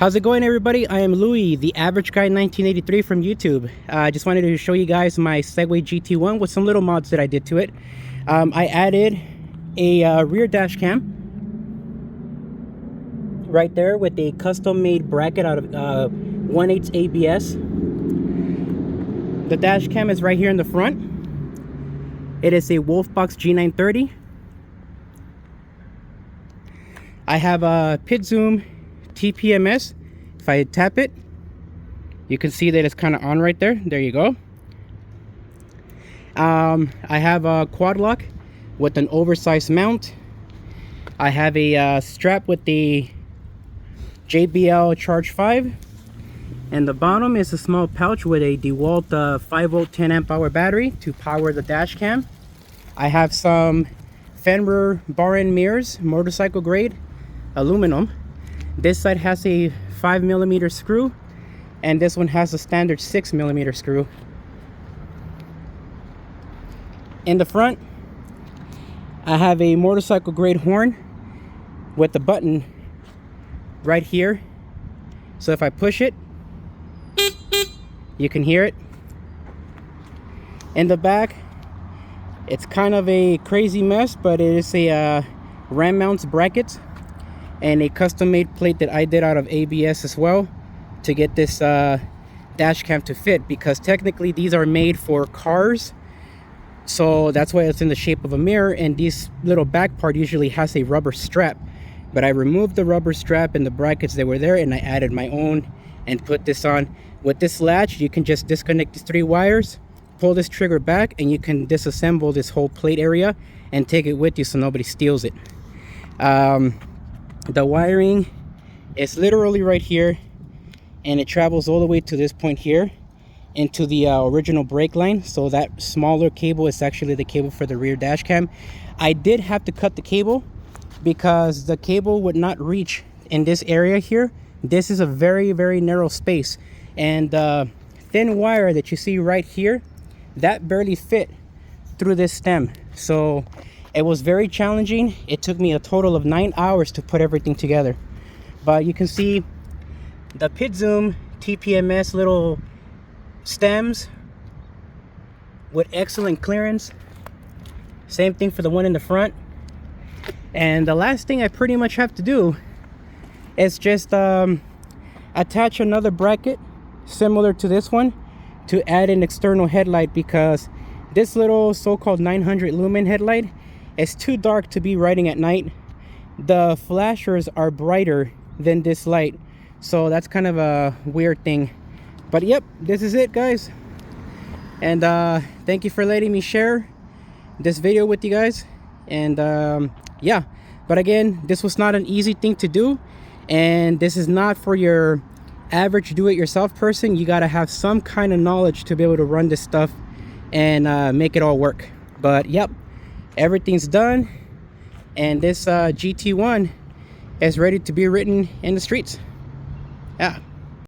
How's it going, everybody? I am Louis, the average guy 1983 from YouTube. I just wanted to show you guys my Segway GT1 with some little mods that I did to it. I added a rear dash cam right there with a custom made bracket out of 1/8 ABS. The dash cam is right here in the front. It is a Wolfbox G930. I have a pit zoom TPMS. If I tap it, you can see that it's kind of on right there. There you go. I have a quad lock with an oversized mount. I have a strap with the JBL Charge 5, and the bottom is a small pouch with a DeWalt 5-volt 10 amp hour battery to power the dash cam. I have some fender bar end mirrors, motorcycle grade aluminum. This side has a 5mm screw, and this one has a standard 6mm screw. In the front, I have a motorcycle grade horn with the button right here. So if I push it, you can hear it. In the back, it's kind of a crazy mess, but it is a ram mounts bracket and a custom made plate that I did out of ABS as well to get this dash cam to fit, because technically these are made for cars, so that's why it's in the shape of a mirror. And this little back part usually has a rubber strap, but I removed the rubber strap and the brackets that were there, and I added my own and put this on. With this latch, you can just disconnect these 3 wires, pull this trigger back, and you can disassemble this whole plate area and take it with you so nobody steals it. The wiring is literally right here, and it travels all the way to this point here into the original brake line. So that smaller cable is actually the cable for the rear dash cam. I did have to cut the cable because the cable would not reach in this area here. This is a very, very narrow space, and the thin wire that you see right here, that barely fit through this stem. So it was very challenging. It took me a total of 9 hours to put everything together. But you can see the pit zoom TPMS little stems with excellent clearance. Same thing for the one in the front. And the last thing I pretty much have to do is just attach another bracket similar to this one to add an external headlight, because this little so-called 900 lumen headlight is too dark to be riding at night. The flashers are brighter than this light, so that's kind of a weird thing. But yep, this is it, guys. And thank you for letting me share this video with you guys. And yeah, but again, this was not an easy thing to do, and this is not for your average do-it-yourself person. You got to have some kind of knowledge to be able to run this stuff and make it all work. But yep, everything's done, and this GT1 is ready to be ridden in the streets. Yeah.